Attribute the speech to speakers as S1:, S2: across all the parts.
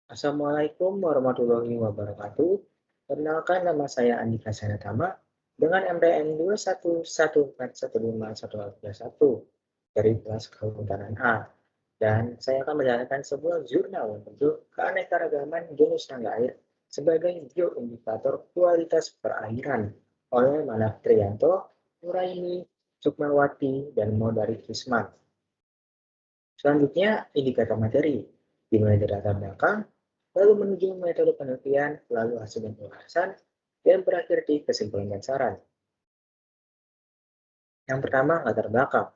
S1: Assalamualaikum warahmatullahi wabarakatuh. Perkenalkan nama saya Andika Sanatama dengan MDN 211415151 dari kelas Kehutanan A. Dan saya akan menjalankan sebuah jurnal untuk keanekaragaman jenis serangga air sebagai bioindikator kualitas perairan oleh Manaf Trianto, Nuraini, Sukmawati, dan Modari Kisman. Selanjutnya, indikator materi dimulai dari latar belakang, lalu menuju metode penelitian, lalu hasil pembahasan, dan berakhir di kesimpulan dan saran. Yang pertama, latar belakang.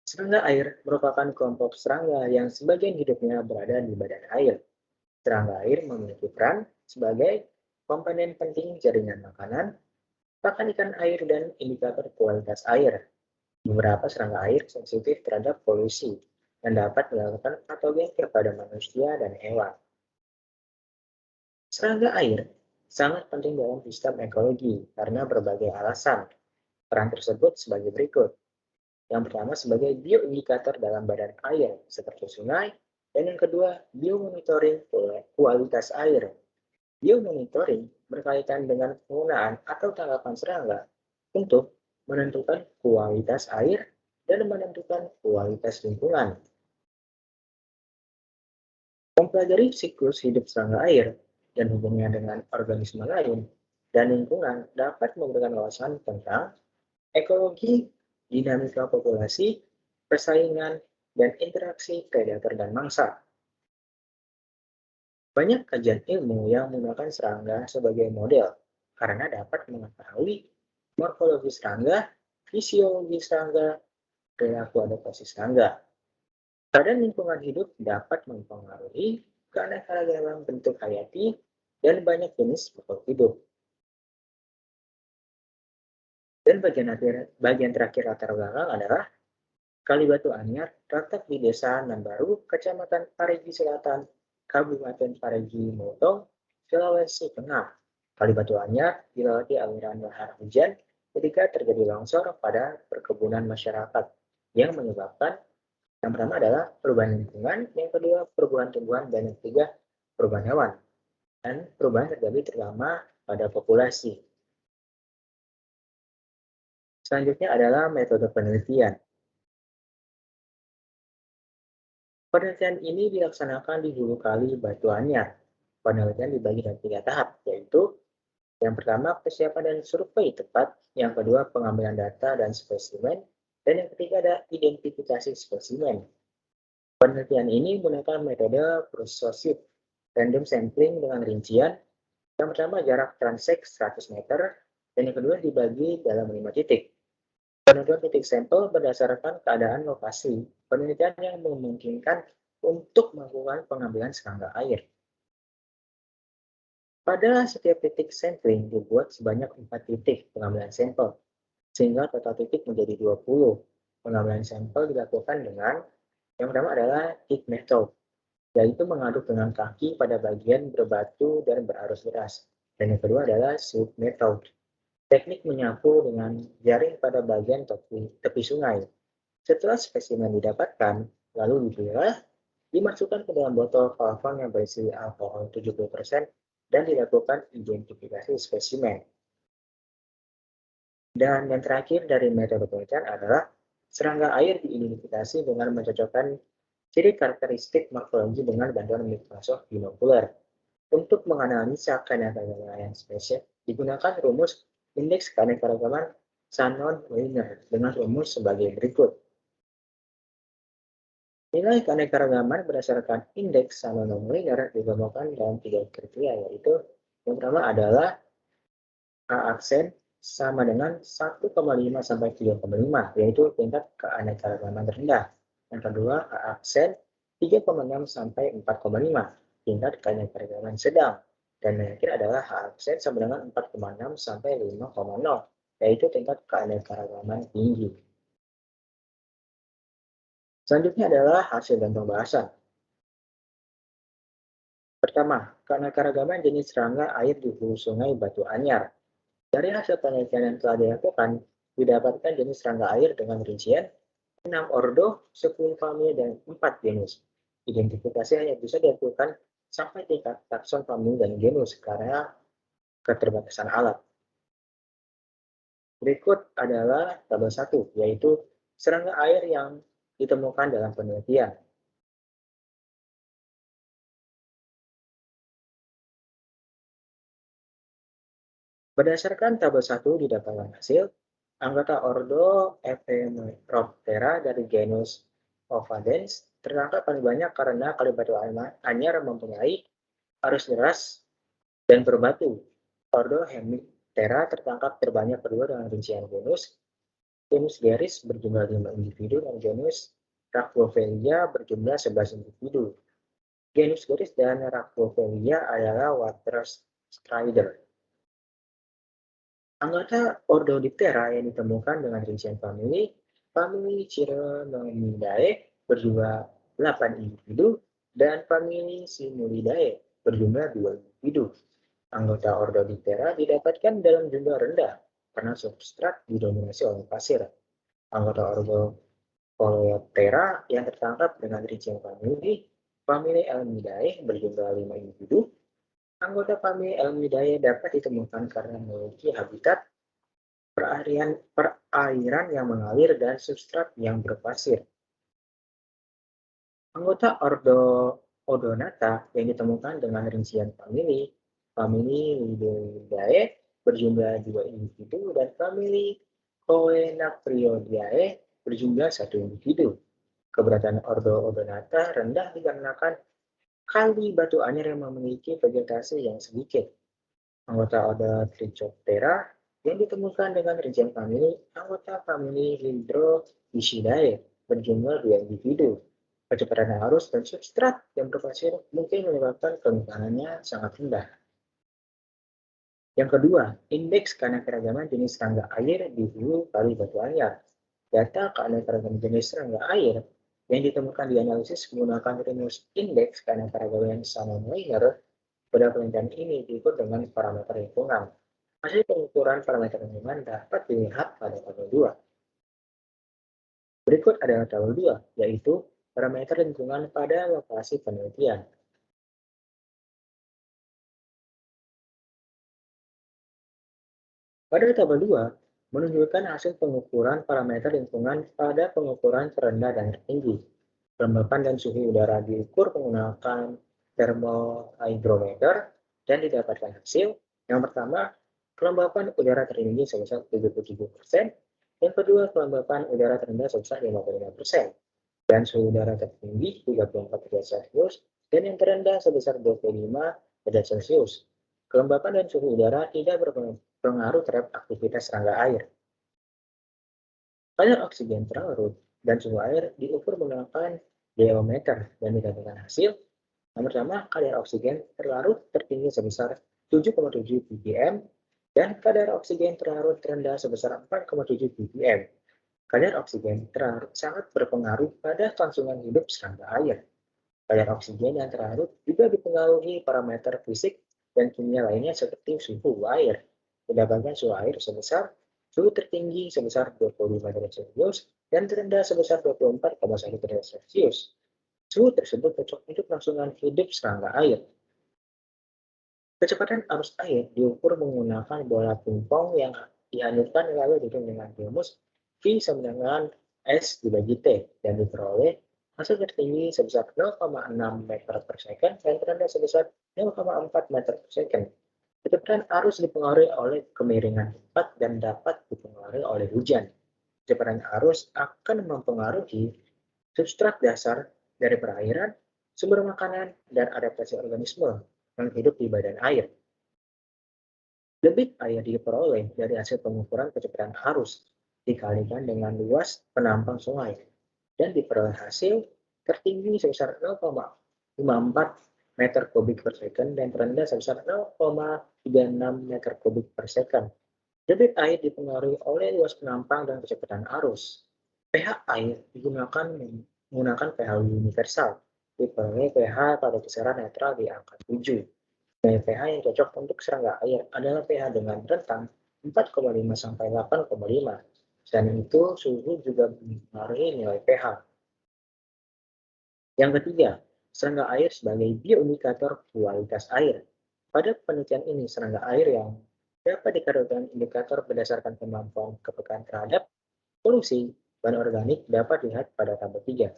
S1: Serangga air merupakan kelompok serangga yang sebagian hidupnya berada di badan air. Serangga air memiliki peran sebagai komponen penting jaringan makanan, pakan ikan air, dan indikator kualitas air. Beberapa serangga air sensitif terhadap polusi dan dapat melakukan patogen kepada manusia dan hewan. Serangga air sangat penting dalam sistem ekologi karena berbagai alasan. Peran tersebut sebagai berikut. Yang pertama sebagai bioindikator dalam badan air seperti sungai, dan yang kedua biomonitoring kualitas air. Biomonitoring berkaitan dengan penggunaan atau tangkapan serangga untuk menentukan kualitas air dan menentukan kualitas lingkungan. Mempelajari siklus hidup serangga air dan hubungannya dengan organisme lain dan lingkungan dapat memberikan wawasan tentang ekologi, dinamika populasi, persaingan, dan interaksi predator dan mangsa. Banyak kajian ilmu yang menggunakan serangga sebagai model karena dapat mengetahui morfologi serangga, fisiologi serangga, perilaku adaptasi serangga. Keadaan lingkungan hidup dapat mempengaruhi keanekaragaman bentuk hayati dan banyak jenis makhluk hidup. Dan bagian terakhir latar belakang adalah Kalibatu Anyar terletak di Desa Nambaru, Kecamatan Parigi Selatan, Kabupaten Parigi Motong, Sulawesi Tengah. Kalibatu Anyar dilalui aliran lahar hujan ketika terjadi longsor pada perkebunan masyarakat yang menyebabkan yang pertama adalah perubahan lingkungan, yang kedua perubahan tumbuhan, dan yang ketiga perubahan hewan. Dan perubahan terjadi terutama pada populasi. Selanjutnya adalah metode penelitian. Penelitian ini dilaksanakan di Hulu Kali Batu Anyar. Penelitian dibagi dalam 3 tahap, yaitu yang pertama persiapan dan survei tepat, yang kedua pengambilan data dan spesimen, dan yang ketiga ada identifikasi spesimen. Penelitian ini menggunakan metode processive random sampling dengan rincian. Yang pertama jarak transek 100 meter, dan yang kedua dibagi dalam 5 titik. Penentuan titik sampel berdasarkan keadaan lokasi penelitian yang memungkinkan untuk melakukan pengambilan serangga air. Pada setiap titik sampling dibuat sebanyak 4 titik pengambilan sampel, sehingga total titik menjadi 20. Pengambilan sampel dilakukan dengan yang pertama adalah tick method, yaitu mengaduk dengan kaki pada bagian berbatu dan berarus deras. Dan yang kedua adalah sweep method, teknik menyapu dengan jaring pada bagian tepi sungai. Setelah spesimen didapatkan, lalu dipilah, dimasukkan ke dalam botol valvon yang berisi alkohol 70% dan dilakukan identifikasi spesimen. Dan yang terakhir dari metode penelitian adalah serangga air diidentifikasi dengan mencocokkan ciri karakteristik morfologi dengan bantuan mikroskop binokuler. Untuk menganalisa keanekaragaman spesies digunakan rumus indeks keanekaragaman Shannon-Weiner dengan rumus sebagai berikut. Nilai keanekaragaman berdasarkan indeks Shannon-Weiner dikelompokkan dalam 3 kriteria, yaitu yang pertama adalah A aksen sama dengan 1,5 sampai 3,5, yaitu tingkat keanekaragaman rendah. Yang kedua, A aksen 3,6 sampai 4,5, tingkat keanekaragaman sedang. Dan yang terakhir adalah H aksen sama dengan 4,6 sampai 5,0, yaitu tingkat keanekaragaman tinggi. Selanjutnya adalah hasil dan pembahasan. Pertama, keanekaragaman jenis serangga air di hulu sungai Batu Anyar. Dari hasil penelitian yang telah dilakukan, didapatkan jenis serangga air dengan rincian 6 ordo, 10 familia, dan 4 genus. Identifikasi hanya bisa dilakukan sampai tingkat takson, famili, dan genus karena keterbatasan alat. Berikut adalah tabel 1, yaitu serangga air yang ditemukan dalam penelitian. Berdasarkan tabel 1 didapatkan hasil, anggota ordo Ephemeroptera dari genus Ovadens tertangkap paling banyak karena kali batu anyar mempunyai arus deras dan berbatu. Ordo Hemiptera tertangkap terbanyak kedua dengan rincian genus. Genus Geris berjumlah 5 individu dan genus Raclovelia berjumlah 11 individu. Genus Geris dan Raclovelia adalah water strider. Anggota Ordodiptera yang ditemukan dengan rincian famili Chironomidae berjumlah 8 individu dan famili Simulidae berjumlah 2 individu. Anggota Ordodiptera didapatkan dalam jumlah rendah karena substrat didominasi oleh pasir. Anggota Ordocoleoptera yang tertangkap dengan rincian famili Elmidae berjumlah 5 individu. Anggota famili Elmidae dapat ditemukan karena memiliki habitat perairan yang mengalir dan substrat yang berpasir. Anggota ordo Odonata yang ditemukan dengan rincian famili Lidoridae berjumlah 2 individu dan famili Coenapriodidae berjumlah 1 individu. Keberadaan ordo Odonata rendah dikarenakan kali batu anyar yang memiliki vegetasi yang sedikit. Anggota ordo Trichoptera yang ditemukan dengan rincian anggota famili Hydroisidae berjumlah 2 individu. Kecepatan arus dan substrat yang berpasir mungkin menyebabkan kerentanannya sangat rendah. Yang kedua, indeks keanekaragaman jenis serangga air di hulu kali batu anyar. Data keanekaragaman jenis serangga air yang ditemukan di analisis menggunakan rumus indeks keanekaragaman Salmon-Weiner. Pada penelitian ini diukur dengan parameter lingkungan. Hasil pengukuran parameter lingkungan dapat dilihat pada tabel 2. Berikut adalah tabel 2, yaitu parameter lingkungan pada lokasi penelitian. Pada tabel 2, menunjukkan hasil pengukuran parameter lingkungan pada pengukuran terendah dan tertinggi. Kelembapan dan suhu udara diukur menggunakan thermohygrometer dan didapatkan hasil. Yang pertama, kelembapan udara tertinggi sebesar 77%, yang kedua kelembapan udara terendah sebesar 55%, dan suhu udara tertinggi 34 derajat Celcius, dan yang terendah sebesar 25 derajat Celcius. Kelembapan dan suhu udara tidak berpengaruh terhadap aktivitas serangga air. Kadar oksigen terlarut dan suhu air diukur menggunakan diometer dan didapatkan hasil. Yang pertama, kadar oksigen terlarut tertinggi sebesar 7,7 ppm dan kadar oksigen terlarut terendah sebesar 4,7 ppm. Kadar oksigen terlarut sangat berpengaruh pada kelangsungan hidup serangga air. Kadar oksigen yang terlarut juga dipengaruhi parameter fisik dan kimia lainnya seperti suhu air. Didapatkan suhu air sebesar suhu tertinggi sebesar 25 derajat Celcius dan terendah sebesar 24,1 derajat Celcius. Suhu tersebut cocok untuk kelangsungan hidup serangga air. Kecepatan arus air diukur menggunakan bola pingpong yang dihanyutkan lalu dihitung dengan rumus V sama dengan S dibagi T dan diperoleh hasil tertinggi sebesar 0,6 meter per second dan terendah sebesar 0,4 meter per second. Kecepatan arus dipengaruhi oleh kemiringan tempat dan dapat dipengaruhi oleh hujan. Kecepatan arus akan mempengaruhi substrat dasar dari perairan, sumber makanan, dan adaptasi organisme yang hidup di badan air. Debit air diperoleh dari hasil pengukuran kecepatan arus dikalikan dengan luas penampang sungai dan diperoleh hasil tertinggi sebesar 0,54 meter kubik per second dan terendah sebesar 0,36 meter kubik per second. Debit air dipengaruhi oleh luas penampang dan kecepatan arus. pH air digunakan menggunakan pH universal. Diperoleh pH pada kisaran netral di angka 7. Nilai pH yang cocok untuk serangga air adalah pH dengan rentang 4,5 sampai 8,5. Selain itu, suhu juga mempengaruhi nilai pH. Yang ketiga, serangga air sebagai bioindikator kualitas air. Pada penelitian ini, serangga air yang dapat dikategorikan indikator berdasarkan kemampuan kepekaan terhadap polusi bahan organik dapat dilihat pada tabel 3.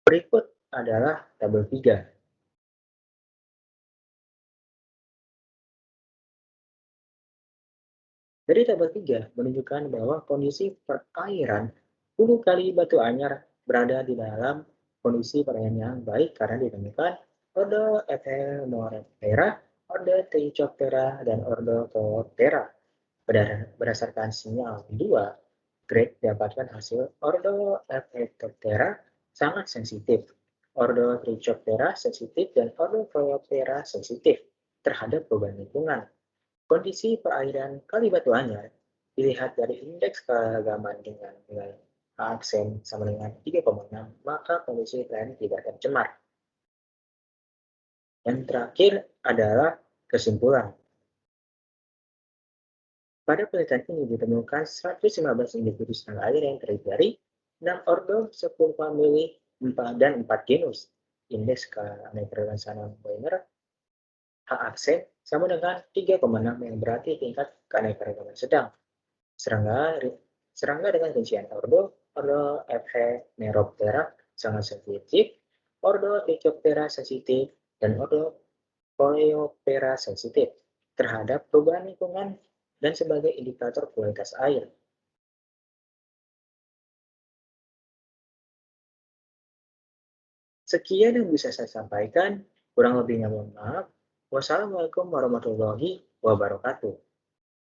S1: Berikut adalah tabel 3. Dari tabel 3 menunjukkan bahwa kondisi perairan Hulu Kali Batu Anyar berada di dalam kondisi perairan yang baik karena ditemukan Ordo Ephemeraptera, Ordo Trichoptera, dan Ordo Coleoptera. Berdasarkan sinyal 2, grade didapatkan hasil Ordo Ephemeraptera sangat sensitif, Ordo Trichoptera sensitif, dan Ordo Coleoptera sensitif terhadap perubahan lingkungan. Kondisi perairan Kali Batu Anyar dilihat dari indeks keanekaragaman dengan nilai aksen sama dengan 3,6, maka kondisi perairan tidak tercemar. Yang terakhir adalah kesimpulan. Pada penelitian ini ditemukan 115 individu serangga air yang terdiri dari 6 ordo, 10 famili, 4 dan 4 genus. Indeks keanekaragaman Weiner H aksen sama dengan 3,6 yang berarti tingkat keanekaragaman sedang. Serangga serangga dengan rincian ordo Ephemeroptera sangat sensitif, ordo Trichoptera sensitif, dan ordo Coleoptera sensitif terhadap perubahan lingkungan dan sebagai indikator kualitas air. Sekian yang bisa saya sampaikan, kurang lebihnya mohon maaf. Wassalamualaikum warahmatullahi wabarakatuh.